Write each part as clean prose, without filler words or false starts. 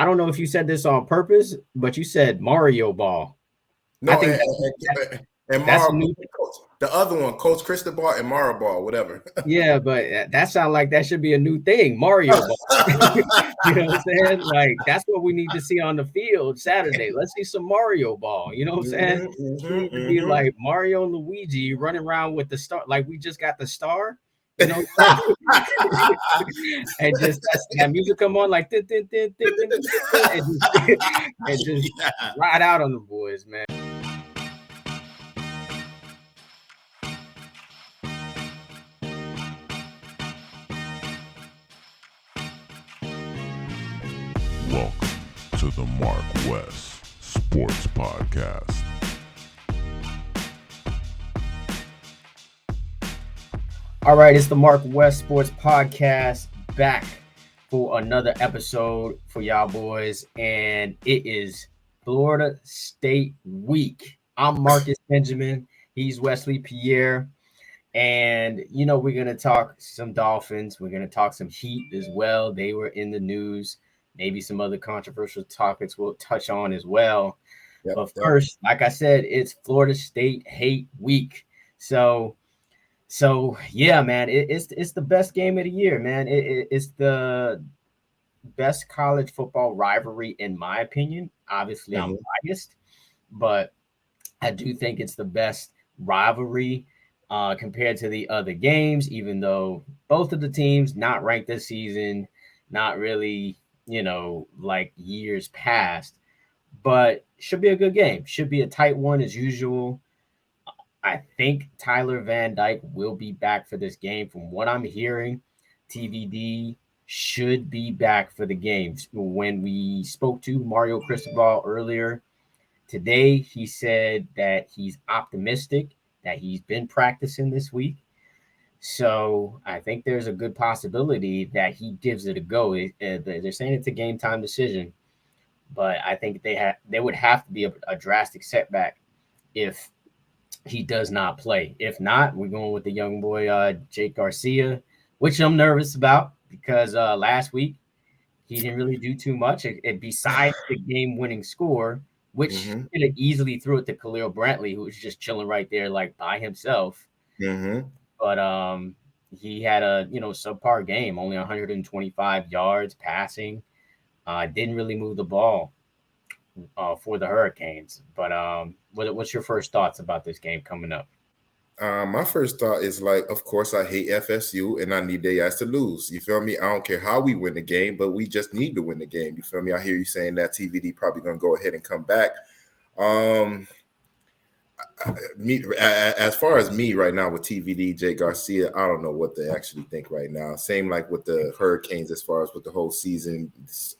I don't know if you said this on purpose, but you said Mario Ball. No, I think and that's a Mara, new. the other one, Coach Cristobal and Mara Ball, whatever. Yeah, but that sounds like that should be a new thing, Mario Ball. You know what I'm saying? Like that's what we need to see on the field Saturday. Let's see some Mario Ball. You know what I'm saying? We need to be like Mario and Luigi running around with the star, like we just got the star. You know, and just that music come on like and just ride out on the boys, man. Welcome to the MarcWes Sports Podcast. All right, it's the MarcWes Sports Podcast back for another episode for y'all boys, and it is Florida State Week. I'm Marcus Benjamin. He's Wesley Pierre, and you know we're gonna talk some Dolphins. We're gonna talk some Heat as well. They were in the news. Maybe some other controversial topics we'll touch on as well. But first, like I said, it's Florida State Hate Week. So yeah, man, it's the best game of the year, man. It's the best college football rivalry, in my opinion. Obviously, I'm biased, but I do think it's the best rivalry compared to the other games, even though both of the teams not ranked this season, not really, like years past, but should be a good game. Should be a tight one as usual. I think Tyler Van Dyke will be back for this game. From what I'm hearing, TVD should be back for the games. When we spoke to Mario Cristobal earlier today, he said that he's optimistic, that he's been practicing this week. So I think there's a good possibility that he gives it a go. They're saying it's a game time decision, but I think they would have to be a drastic setback if he does not play. If not, we're going with the young boy, Jake Garcia, which I'm nervous about because last week he didn't really do too much. Besides the game-winning score, which could have easily threw it to Khalil Brantley, who was just chilling right there like by himself. But he had a subpar game, only 125 yards passing. Didn't really move the ball for the Hurricanes. But what's your first thoughts about this game coming up? My first thought is like, of course, I hate FSU and I need their ass to lose. You feel me? I don't care how we win the game, but we just need to win the game. You feel me? I hear you saying that TVD probably going to go ahead and come back. As far as me right now with TVD, Jay Garcia, I don't know what they actually think right now. Same like with the Hurricanes as far as with the whole season,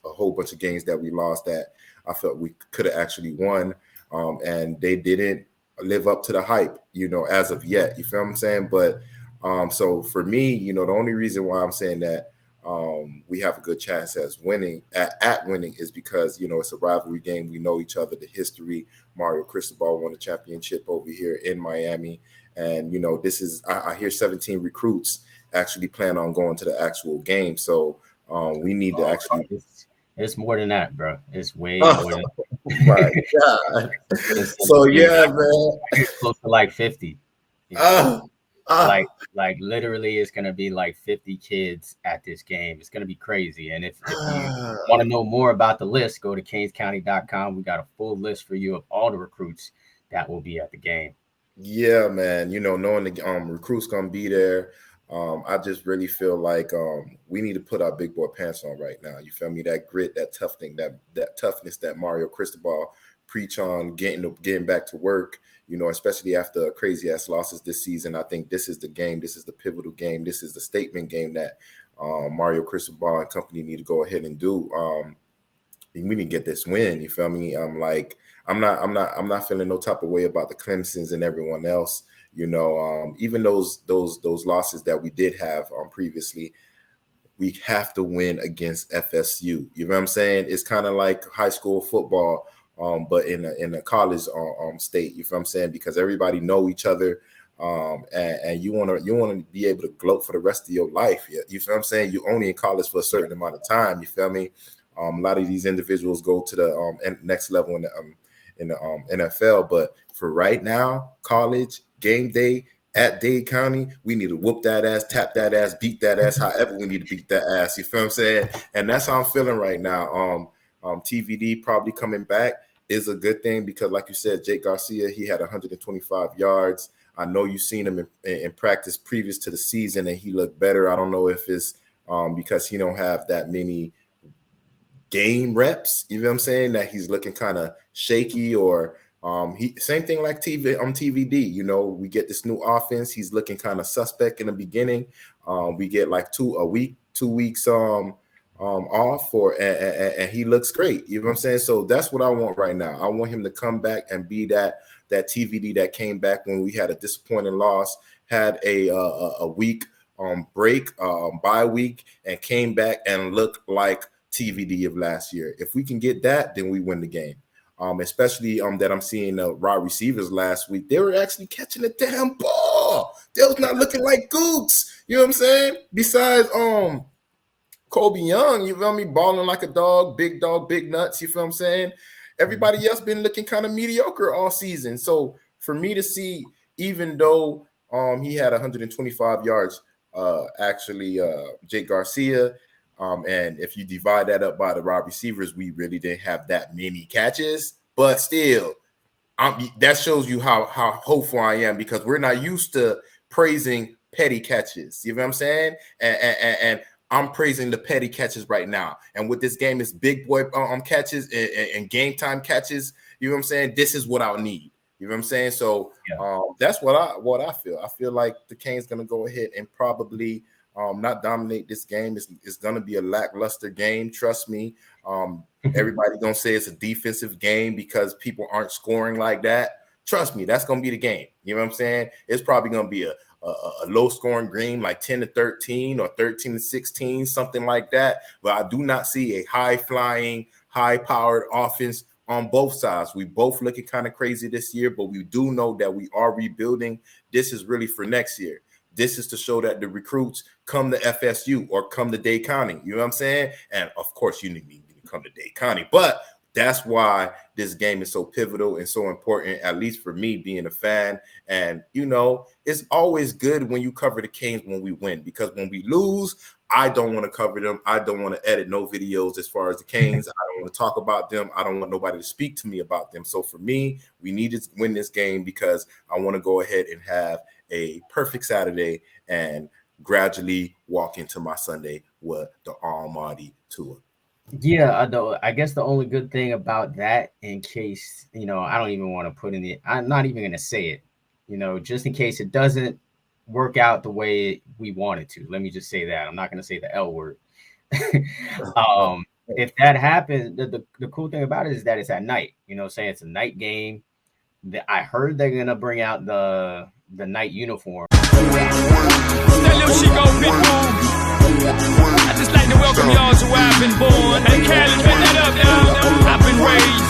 a whole bunch of games that we lost that I felt we could have actually won, and they didn't live up to the hype, as of yet. You feel what I'm saying? But so for me, the only reason why I'm saying that we have a good chance at winning is because it's a rivalry game. We know each other, the history. Mario Cristobal won the championship over here in Miami, and this is I hear 17 recruits actually plan on going to the actual game. So we need to actually. It's more than that, bro. It's way more than that. My God. So yeah, man. It's close to like 50. Like literally it's gonna be like 50 kids at this game. It's gonna be crazy. And if you want to know more about the list, go to canescounty.com. We got a full list for you of all the recruits that will be at the game. Yeah, man. Knowing the recruits gonna be there. I just really feel like we need to put our big boy pants on right now. You feel me? That grit, that toughness that Mario Cristobal preach on, getting back to work, especially after crazy ass losses this season. I think this is the game. This is the pivotal game. This is the statement game that Mario Cristobal and company need to go ahead and do. We need to get this win. You feel me? I'm not feeling no type of way about the Clemsons and everyone else. Even those losses that we did have previously, we have to win against FSU. You know what I'm saying? It's kind of like high school football, but in a college state. You know what I'm saying? Because everybody know each other, and you want to be able to gloat for the rest of your life. You feel what I'm saying? You're only in college for a certain amount of time. You feel me? A lot of these individuals go to the next level in the NFL. But for right now, college game day at Dade County, we need to whoop that ass, tap that ass, beat that ass, however we need to beat that ass. You feel what I'm saying? And that's how I'm feeling right now. TVD probably coming back is a good thing because, like you said, Jake Garcia, he had 125 yards. I know you've seen him in practice previous to the season, and he looked better. I don't know if it's because he don't have that many game reps. You know what I'm saying? That he's looking kind of shaky, or same thing like TVD. You know, we get this new offense. He's looking kind of suspect in the beginning. We get like 2 weeks off and he looks great. You know what I'm saying? So that's what I want right now. I want him to come back and be that TVD that came back when we had a disappointing loss, had a week break, bye week, and came back and looked like TVD of last year. If we can get that, then we win the game. Especially that I'm seeing the wide receivers last week. They were actually catching the damn ball. They was not looking like gooks. You know what I'm saying? Besides Kobe Young, you feel me, balling like a dog, big nuts. You feel what I'm saying? Everybody else been looking kind of mediocre all season. So for me to see, even though he had 125 yards, Jake Garcia, and if you divide that up by the wide receivers, we really didn't have that many catches. But still, that shows you how hopeful I am, because we're not used to praising petty catches. You know what I'm saying? And I'm praising the petty catches right now. And with this game, it's big boy catches and game time catches. You know what I'm saying? This is what I'll need. You know what I'm saying? So that's what I feel. I feel like the Canes going to go ahead and probably not dominate this game. It's going to be a lackluster game. Trust me. Everybody going to say it's a defensive game because people aren't scoring like that. Trust me, that's going to be the game. You know what I'm saying? It's probably going to be a low scoring game, like 10-13 or 13-16, something like that. But I do not see a high flying, high powered offense on both sides. We both looking kind of crazy this year, but we do know that we are rebuilding. This is really for next year. This is to show that the recruits come to FSU or come to Dade County. You know what I'm saying? And of course, you need to come to Dade County, but that's why this game is so pivotal and so important, at least for me being a fan. And, you know, it's always good when you cover the Canes when we win, because when we lose, I don't want to cover them. I don't want to edit no videos as far as the Canes. I don't want to talk about them. I don't want nobody to speak to me about them. So for me, we need to win this game because I want to go ahead and have a perfect Saturday and gradually walk into my Sunday with the Almighty tour. Yeah, I guess the only good thing about that, in case, you know, I don't even want to put in it, I'm not even going to say it, you know, just in case it doesn't work out the way we want it to. Let me just say that. I'm not going to say the L word. If that happens, the cool thing about it is that it's at night, you know, saying it's a night game. I heard they're going to bring out the night uniform. I just like to welcome y'all to where I've been born. Hey, Cali, bend that up, y'all. I've been raised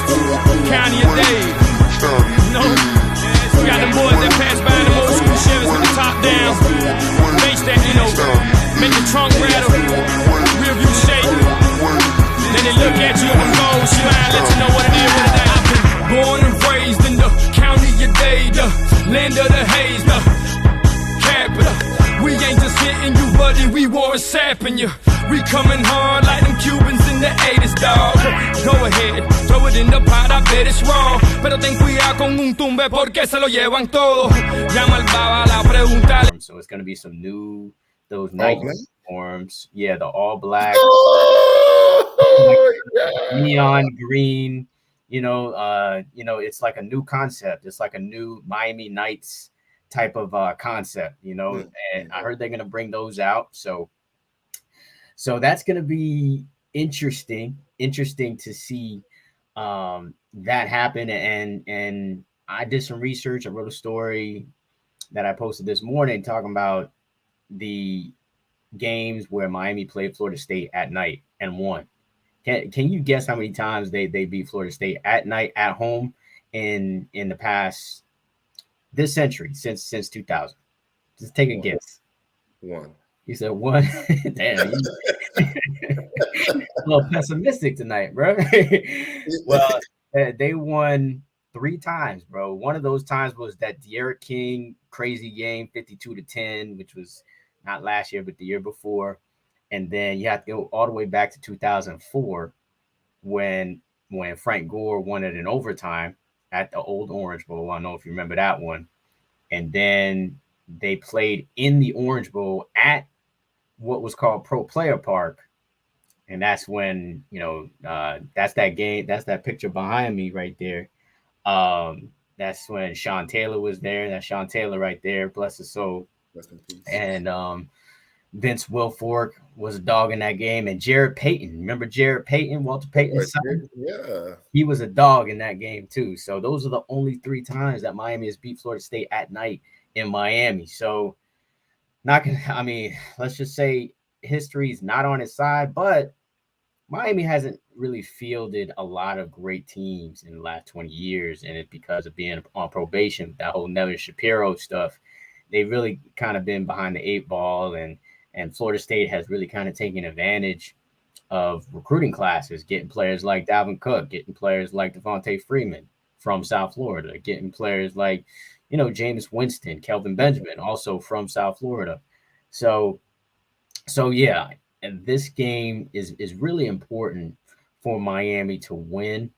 county of Dade. You know, we got the boys that pass by the old school Chevys with the top down. Bass that, you know, make the trunk rattle, rear view shake. Then they look at you and go smile, let you know what it is, what it ain't. I've been born and raised in the county of Dade, the land of the haze, the capital. We ain't just hitting you, buddy, we war sapping you. We coming hard like them Cubans in the 80s, dog. Go ahead, throw it in the pot, I bet it's wrong. Pero ten cuidado con un tumbe porque se lo llevan todo. Llama al baba la pregunta. So it's going to be those night uniforms. Yeah, the all black, neon green, you know, it's like a new concept. It's like a new Miami Nights type of concept, you know, and I heard they're going to bring those out. So that's going to be interesting to see that happen. And I did some research. I wrote a story that I posted this morning talking about the games where Miami played Florida State at night and won. Can you guess how many times they beat Florida State at night at home in the past this century, since 2000? Just take a guess. One. You said one. Damn. little pessimistic tonight, bro. Well, they won 3 times, bro. One of those times was that De'Aaron King crazy game, 52-10, which was not last year, but the year before. And then you have to go all the way back to 2004 when Frank Gore won it in overtime at the old Orange Bowl. I don't know if you remember that one. And then they played in the Orange Bowl at what was called Pro Player Park. And that's when, that's that game. That's that picture behind me right there. That's when Sean Taylor was there. That's Sean Taylor right there. Bless his soul. Rest in peace. And Vince Wilfork was a dog in that game. And Jared Payton. Remember Jared Payton, Walter Payton's son? Yeah. He was a dog in that game too. So those are the only 3 times that Miami has beat Florida State at night in Miami. So let's just say history is not on his side, but Miami hasn't really fielded a lot of great teams in the last 20 years. And it's because of being on probation, that whole Nevin Shapiro stuff. They've really kind of been behind the 8 ball, and Florida State has really kind of taken advantage of recruiting classes, getting players like Dalvin Cook, getting players like Devontae Freeman from South Florida, getting players like, Jameis Winston, Kelvin Benjamin, also from South Florida. So yeah, and this game is really important for Miami to win.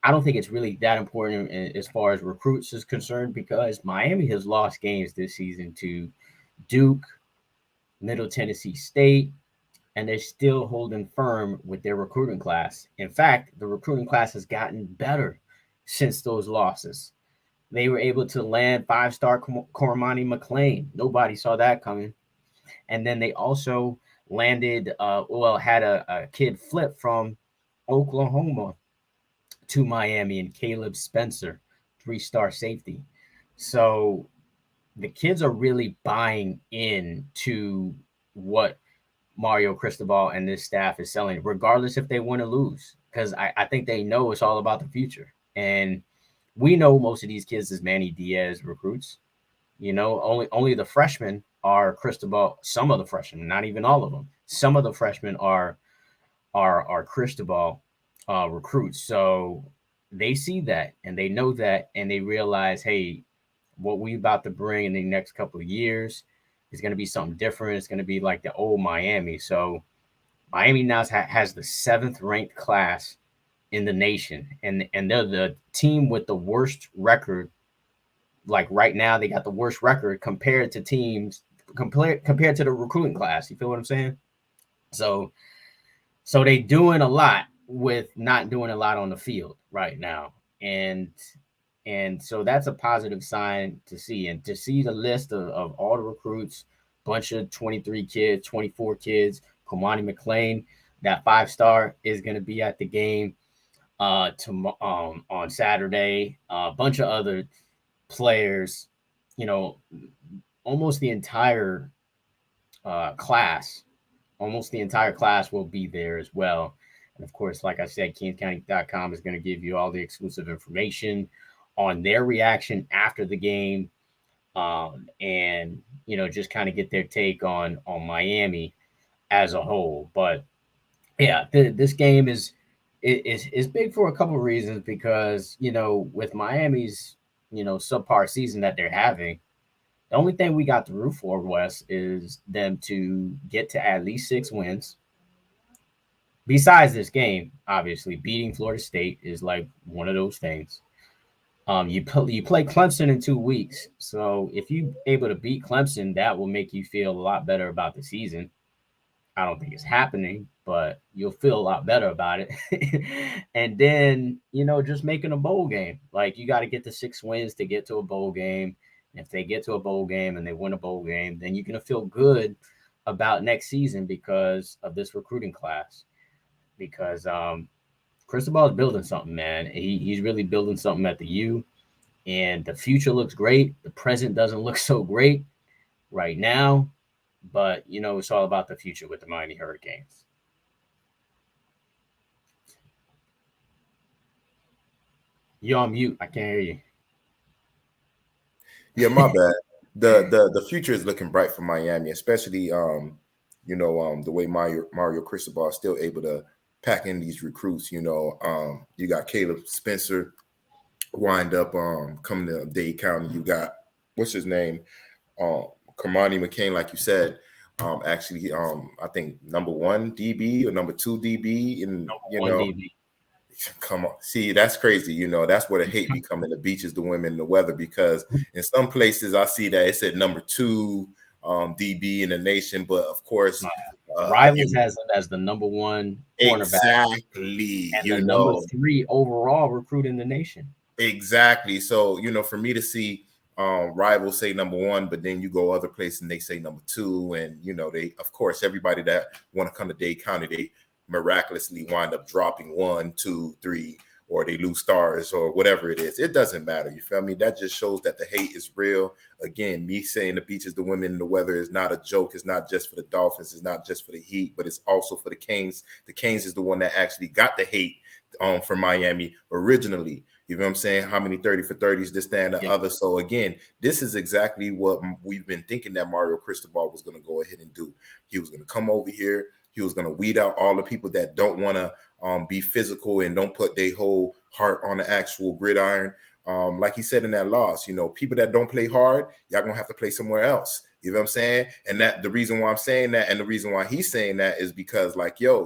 I don't think it's really that important as far as recruits is concerned, because Miami has lost games this season to Duke, Middle Tennessee State, and they're still holding firm with their recruiting class. In fact, the recruiting class has gotten better since those losses. They were able to land 5-star Cormani McClain. Nobody saw that coming. And then they also landed, had a kid flip from Oklahoma to Miami, and Caleb Spencer, 3-star safety. So the kids are really buying into what Mario Cristobal and this staff is selling, regardless if they win or lose, because I think they know it's all about the future. And we know most of these kids is Manny Diaz recruits. Only the freshmen are Cristobal. Some of the freshmen, not even all of them. Some of the freshmen are Cristobal recruits. So they see that and they know that, and they realize, hey, what we about to bring in the next couple of years is going to be something different. It's going to be like the old Miami. So Miami now has the 7th ranked class in the nation, and they're the team with the worst record. Like right now, they got the worst record compared to teams compared to the recruiting class. You feel what I'm saying? So they doing a lot with not doing a lot on the field right now, and so that's a positive sign to see. And to see the list of all the recruits, bunch of 23 kids, 24 kids. Cormani McClain, that 5-star, is going to be at the game on Saturday. A bunch of other players, almost the entire class will be there as well. And of course, like I said, KingsCounty.com is going to give you all the exclusive information on their reaction after the game, and just kind of get their take on Miami as a whole. But yeah, this game is big for a couple of reasons, because with Miami's subpar season that they're having, the only thing we got to root for, Wes, is them to get to at least 6 wins. Besides this game, obviously, beating Florida State is like one of those things. You play Clemson in 2 weeks. So if you're able to beat Clemson, that will make you feel a lot better about the season. I don't think it's happening, but you'll feel a lot better about it. And then, just making a bowl game. Like, you got to get the 6 wins to get to a bowl game. And if they get to a bowl game and they win a bowl game, then you're going to feel good about next season because of this recruiting class. Because Cristobal is building something, man. He's really building something at the U. And the future looks great. The present doesn't look so great right now. But, it's all about the future with the Miami Hurricanes. You're on mute. I can't hear you. Yeah, my bad. The future is looking bright for Miami, especially the way Mario Cristobal is still able to pack in these recruits. You got Caleb Spencer wind up coming to Dade County. You got what's his name, Kamani McCain, like you said. Actually, I think number 1 DB or number 2 DB, and DB. Come on, see, that's crazy. That's where the hate be coming. The beaches, the women, the weather. Because in some places I see that it said number 2 DB in the nation, but of course, Rivals has him as the number 1 cornerback, exactly. And the number 3 overall recruit in the nation. Exactly. So for me to see Rivals say number 1, but then you go other places and they say number 2, and they, of course, everybody that want to come to Dade County, they miraculously wind up dropping 1, 2, 3, or they lose stars or whatever it is. It doesn't matter. You feel me? That just shows that the hate is real. Again, me saying the beaches, the women, and the weather is not a joke. It's not just for the Dolphins. It's not just for the Heat, but it's also for the Canes. The Canes is the one that actually got the hate from Miami originally. You know what I'm saying? How many 30 for 30s, this, that, and the other. So again, this is exactly what we've been thinking that Mario Cristobal was going to go ahead and do. He was going to come over here. He was going to weed out all the people that don't want to be physical and don't put their whole heart on the actual gridiron. Like he said in that loss, people that don't play hard, y'all going to have to play somewhere else. You know what I'm saying? And that the reason why I'm saying that, and the reason why he's saying that is because,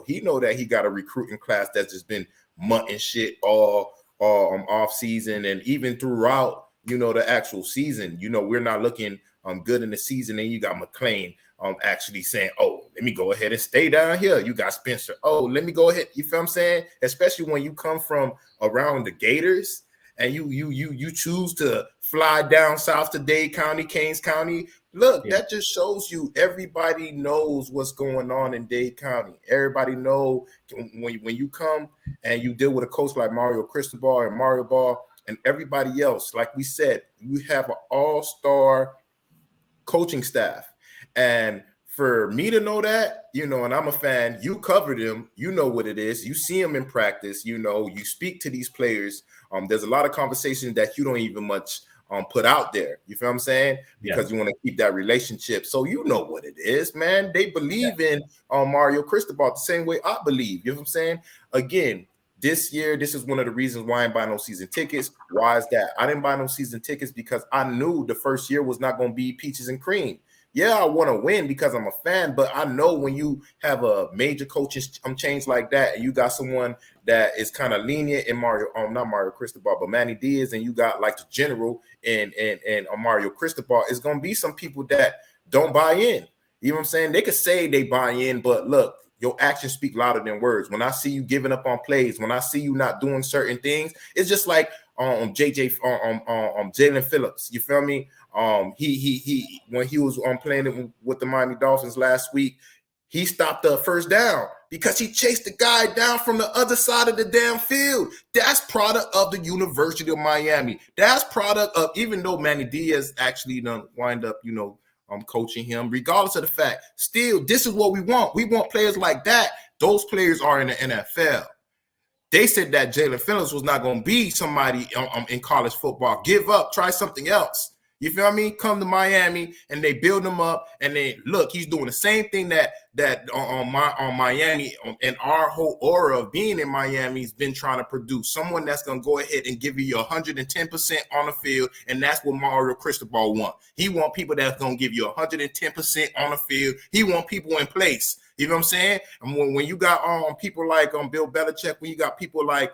he know that he got a recruiting class that's just been mutting shit all off season, and even throughout, the actual season. We're not looking good in the season, and you got McClain actually saying, oh, let me go ahead and stay down here. You got Spencer. Oh, let me go ahead. You feel what I'm saying? Especially when you come from around the Gators and you choose to fly down south to Dade County, Canes County. Look, that just shows you everybody knows what's going on in Dade County. Everybody know when you come and you deal with a coach like Mario Cristobal and Mario Ball and everybody else. Like we said, you have an all-star coaching staff. And for me to know that, and I'm a fan, you covered him, you know what it is. You see him in practice, you speak to these players. There's a lot of conversations that you don't even much put out there. You feel what I'm saying? Because you want to keep that relationship. So you know what it is, man. They believe in Mario Cristobal the same way I believe. You know what I'm saying? Again, this year, this is one of the reasons why I didn't buy no season tickets. Why is that? I didn't buy no season tickets because I knew the first year was not going to be peaches and cream. Yeah, I want to win because I'm a fan, but I know when you have a major coaching change like that, and you got someone that is kind of lenient in not Mario Cristobal, but Manny Diaz, and you got like the general and Mario Cristobal, it's going to be some people that don't buy in. You know what I'm saying? They could say they buy in, but look, your actions speak louder than words. When I see you giving up on plays, when I see you not doing certain things, it's just like Jalen Phillips. You feel me? He when he was playing with the Miami Dolphins last week, he stopped the first down because he chased the guy down from the other side of the damn field. That's product of the University of Miami. That's product of, even though Manny Diaz actually wind up, coaching him, regardless of the fact, still, this is what we want. We want players like that. Those players are in the NFL. They said that Jalen Phillips was not going to be somebody in college football. Give up, try something else. You feel me? Come to Miami and they build him up, and they look. He's doing the same thing that on Miami and our whole aura of being in Miami has been trying to produce someone that's going to go ahead and give you 110% on the field, and that's what Mario Cristobal want. He want people that's going to give you 110% on the field. He want people in place. You know what I'm saying? And when you got people like Bill Belichick, when you got people like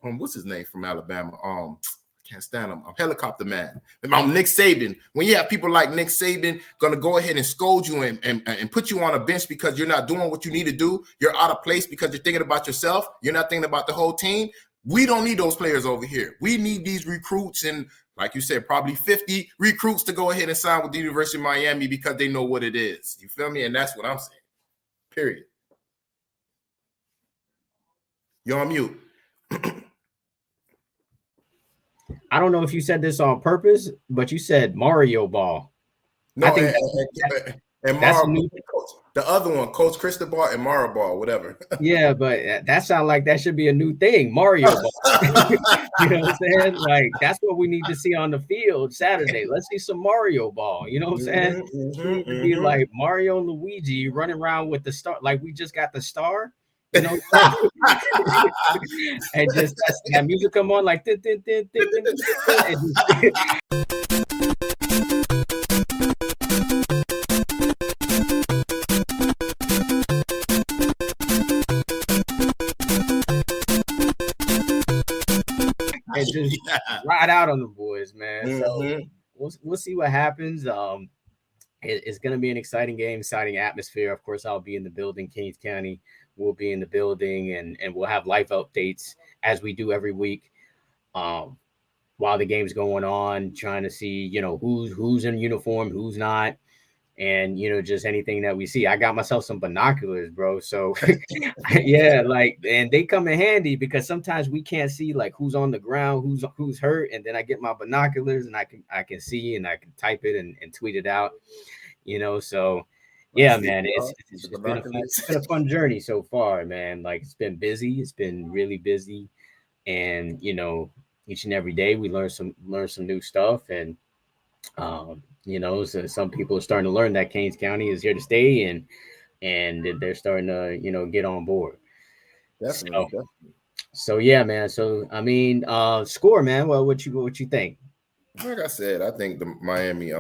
what's his name from Alabama? Can't stand him. I'm Helicopter Man. I'm Nick Saban. When you have people like Nick Saban gonna go ahead and scold you and put you on a bench because you're not doing what you need to do, you're out of place because you're thinking about yourself, you're not thinking about the whole team. We don't need those players over here. We need these recruits, and like you said, probably 50 recruits to go ahead and sign with the University of Miami because they know what it is. You feel me? And that's what I'm saying. Period. You're on mute. I don't know if you said this on purpose, but you said Mario Ball. No, And the other one, Coach Cristobal and Maribor, whatever. Yeah, but that sounds like that should be a new thing, Mario Ball. You know what I'm saying? Like, that's what we need to see on the field Saturday. Let's see some Mario Ball. You know what I'm saying? We need to be like Mario and Luigi running around with the star, like we just got the star. You know, and just that music come on like and just ride out on the boys, man. So we'll see what happens. It's going to be an exciting game, exciting atmosphere. Of course, I'll be in the building. Kings County will be in the building, and we'll have live updates as we do every week while the game's going on, trying to see, you know, who's in uniform, who's not, and, you know, just anything that we see. I got myself some binoculars, bro. So, yeah, like, and they come in handy because sometimes we can't see, like, who's on the ground, who's hurt, and then I get my binoculars and I can see and I can type it and tweet it out, you know, so. Yeah, man, it's been a fun journey so far, man. Like, it's been busy. It's been really busy. And, you know, each and every day we learn some new stuff. And, you know, so some people are starting to learn that Kings County is here to stay and they're starting to, you know, get on board. Definitely. So yeah, man. So, I mean, score, man. Well, what you think? Like I said, I think the Miami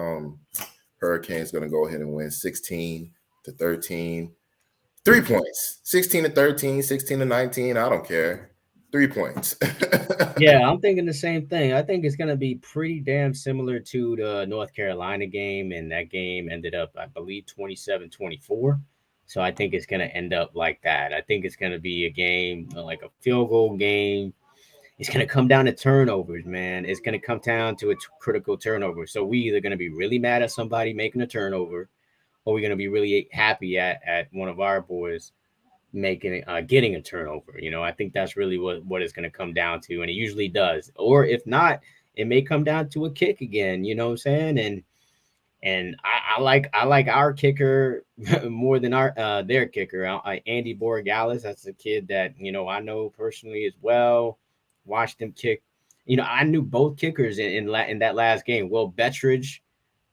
Hurricanes going to go ahead and win 16-13. 3 points. 16-13, 16-19. I don't care. 3 points. Yeah, I'm thinking the same thing. I think it's going to be pretty damn similar to the North Carolina game, and that game ended up, I believe, 27-24. So I think it's going to end up like that. I think it's going to be a game, like a field goal game. It's going to come down to turnovers, man. It's going to come down to a critical turnover. So we either going to be really mad at somebody making a turnover, or we're going to be really happy at one of our boys getting a turnover. You know, I think that's really what it's going to come down to, and it usually does. Or if not, it may come down to a kick again. You know what I'm saying? And I like our kicker more than their kicker. Andy Borregales, that's a kid that, you know, I know personally as well. Watched him kick. You know, I knew both kickers in that last game. Will Bettridge,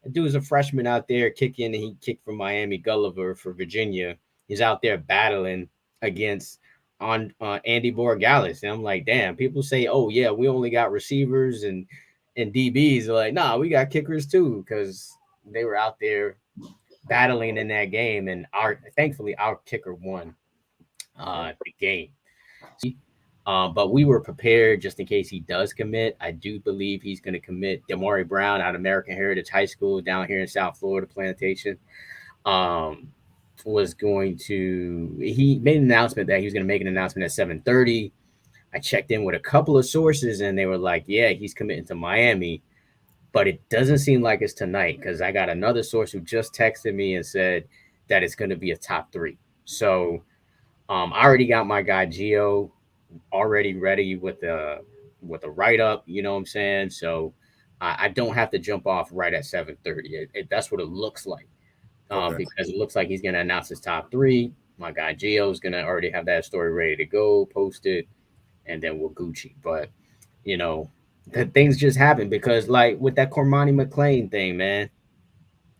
that dude was a freshman out there kicking, and he kicked for Miami. Gulliver for Virginia. He's out there battling against Andy Borregales. And I'm like, damn, people say, oh, yeah, we only got receivers and DBs. They're like, nah, we got kickers too, because they were out there battling in that game. And thankfully, our kicker won the game. But we were prepared just in case he does commit. I do believe he's going to commit. Damari Brown out of American Heritage High School down here in South Florida, Plantation, he made an announcement that he was going to make an announcement at 7:30. I checked in with a couple of sources, and they were like, yeah, he's committing to Miami. But it doesn't seem like it's tonight, because I got another source who just texted me and said that it's going to be a top 3. So I already got my guy Gio already ready with a write-up, you know what I'm saying? So I don't have to jump off right at 7:30. That's what it looks like, because it looks like he's going to announce his top 3. My guy Gio is going to already have that story ready to go, posted, and then we'll Gucci. But, you know, things just happen because, like, with that Cormani McClain thing, man,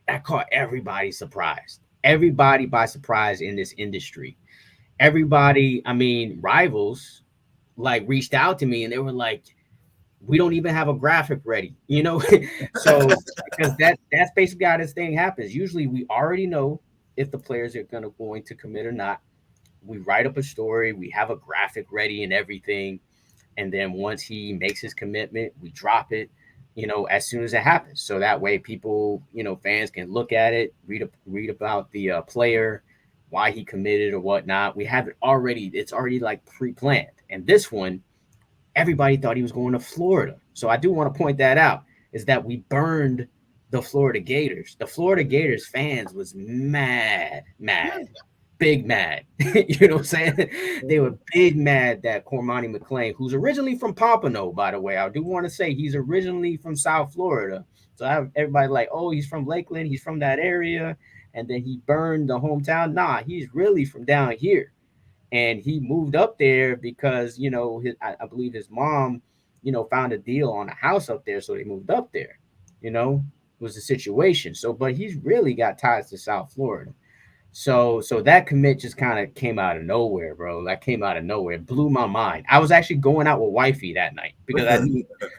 that caught everybody surprised. Everybody by surprise in this industry. Everybody, I mean, rivals, like, reached out to me and they were like, we don't even have a graphic ready, you know? So, because that's basically how this thing happens. Usually we already know if the players are going to commit or not. We write up a story, we have a graphic ready and everything. And then once he makes his commitment, we drop it, you know, as soon as it happens. So that way people, you know, fans can look at it, read about the player, why he committed or whatnot. We have it already. It's already like pre-planned. And this one, everybody thought he was going to Florida. So I do want to point that out, is that we burned the Florida Gators. The Florida Gators fans was mad, big mad. You know what I'm saying? They were big mad that Cormani McClain, who's originally from Pompano, by the way, I do want to say he's originally from South Florida. So I have everybody like, oh, he's from Lakeland. He's from that area. and then he burned the hometown. Nah, he's really from down here, and he moved up there because I believe his mom, found a deal on a house up there, so they moved up there. Was the situation. So, but he's really got ties to South Florida. So that commit just kind of came out of nowhere, bro. That came out of nowhere. It blew my mind. I was actually going out with wifey that night because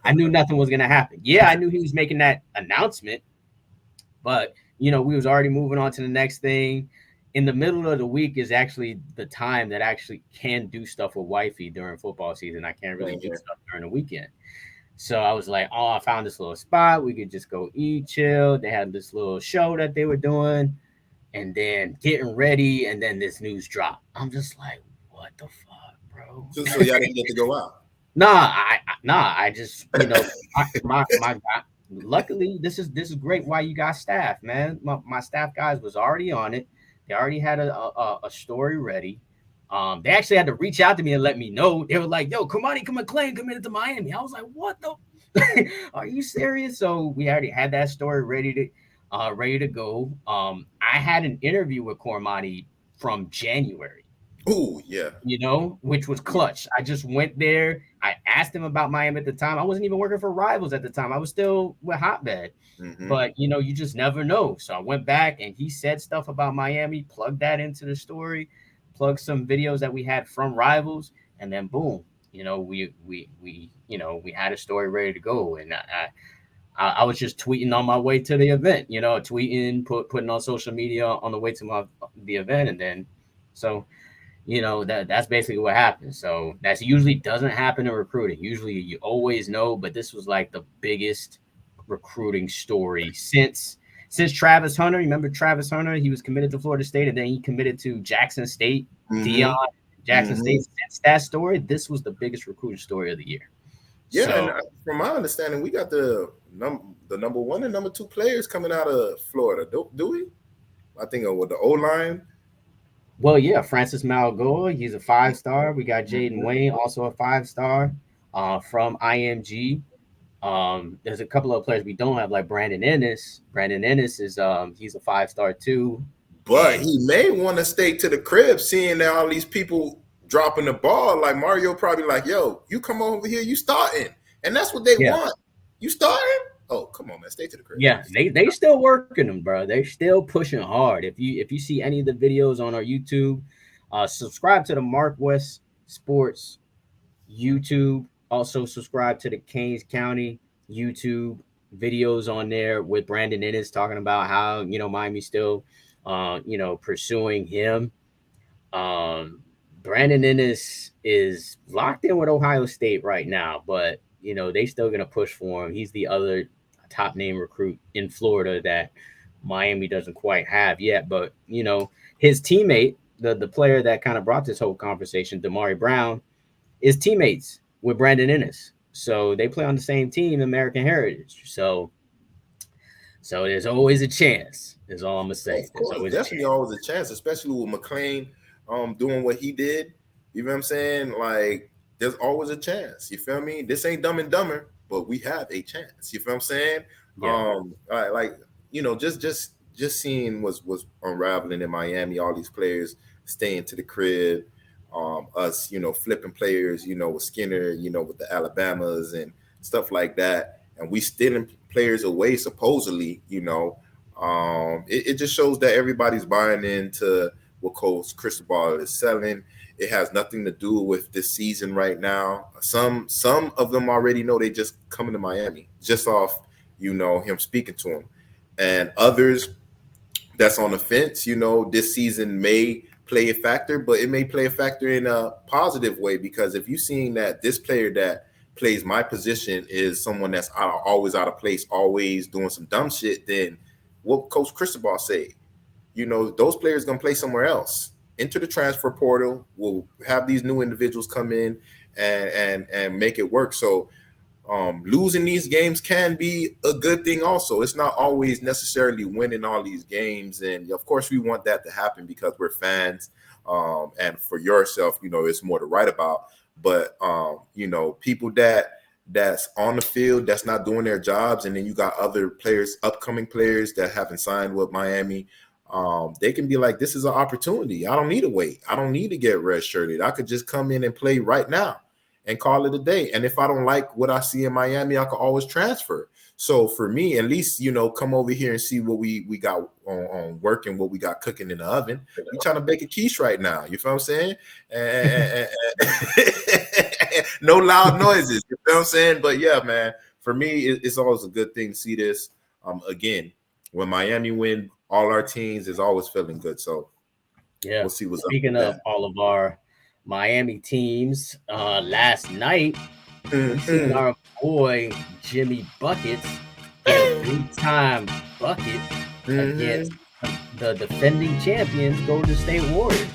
I knew nothing was gonna happen. Yeah, I knew he was making that announcement, but we was already moving on to the next thing. In the middle of the week is actually the time that I actually can do stuff with wifey during football season. I can't really do stuff during the weekend. So I was like, oh, I found this little spot. We could just go eat, chill. They had this little show that they were doing. And then getting ready, and then this news drop. I'm just like, what the fuck, bro? So y'all didn't get to go out? I just, my luckily, this is great why you got staff, man. My staff guys was already on it. They already had a story ready. They actually had to reach out to me and let me know. They were like, yo, Kamani McClain committed to Miami. I was like, what the? Are you serious? So we already had that story ready to go. I had an interview with Cormani from January. Oh, yeah. Which was clutch. I just went there. I asked him about Miami at the time. I wasn't even working for Rivals at the time. I was still with Hotbed. Mm-hmm. But, you just never know. So I went back and he said stuff about Miami, plugged that into the story, plugged some videos that we had from Rivals, and then boom, we had a story ready to go. And I was just tweeting on my way to the event, tweeting, putting on social media on the way to the event. And then, so, that's basically what happened. So that's usually doesn't happen in recruiting. Usually you always know, but this was like the biggest recruiting story since Travis Hunter. Remember Travis Hunter? He was committed to Florida State, and then he committed to Jackson State, Dion, Jackson State. Since that story, this was the biggest recruiting story of the year. Yeah, so, and from my understanding, we got the number 1 and number 2 players coming out of Florida. Do we? I think with the O-line. Well, yeah, Francis Malgoa, he's a 5-star. We got Jaden Wayne, also a 5-star from IMG. There's a couple of players we don't have, like Brandon Ennis. Brandon Ennis is he's a 5-star too. But he may want to stay to the crib, seeing that all these people dropping the ball. Like Mario probably like, yo, you come over here, you starting. And that's what they want. You starting? Oh, come on, man, stay to the crib. Yeah, they still working them, bro. They're still pushing hard. If you see any of the videos on our YouTube, subscribe to the MarcWes Sports YouTube. Also subscribe to the Kings County YouTube videos on there with Brandon Ennis talking about how Miami's still pursuing him. Brandon Ennis is locked in with Ohio State right now, but they still gonna push for him. He's the other top name recruit in Florida that Miami doesn't quite have yet. But his teammate, the player that kind of brought this whole conversation, Damari Brown, is teammates with Brandon Ennis. So they play on the same team, American Heritage. So there's always a chance, is all I'm gonna say. There's definitely always a chance, especially with McClain doing what he did. You know what I'm saying? Like, there's always a chance. You feel me? This ain't Dumb and Dumber, but we have a chance. You feel what I'm saying? Yeah. Just seeing what's unraveling in Miami, all these players staying to the crib, us, flipping players, with Skinner, with the Alabamas and stuff like that. And we stealing players away, supposedly, it just shows that everybody's buying into what Coach Cristobal is selling. It has nothing to do with this season right now. Some of them already know they just coming to Miami just off, him speaking to them. And others that's on the fence, this season may play a factor, but it may play a factor in a positive way, because if you've seen that this player that plays my position is someone that's always out of place, always doing some dumb shit, then what Coach Cristobal say? Those players going to play somewhere else. Enter the transfer portal. We'll have these new individuals come in and make it work. So losing these games can be a good thing also. It's not always necessarily winning all these games. And, of course, we want that to happen because we're fans. And for yourself, it's more to write about. But, people that's on the field that's not doing their jobs, and then you got other players, upcoming players that haven't signed with Miami. they can be like, this is an opportunity. I don't need to wait. I don't need to get redshirted. I could just come in and play right now and call it a day. And if I don't like what I see in Miami, I could always transfer. So for me, at least, come over here and see what we got on working, what we got cooking in the oven. We trying to bake a quiche right now. You feel what I'm saying? And no loud noises. You feel what I'm saying? But yeah, man, for me, it's always a good thing to see this. Again, when Miami win, all our teams is always feeling good. So yeah, we'll see what's Speaking up. Speaking of all of our Miami teams, last night we seen our boy Jimmy Buckets get a big-time bucket against the defending champions Golden State Warriors.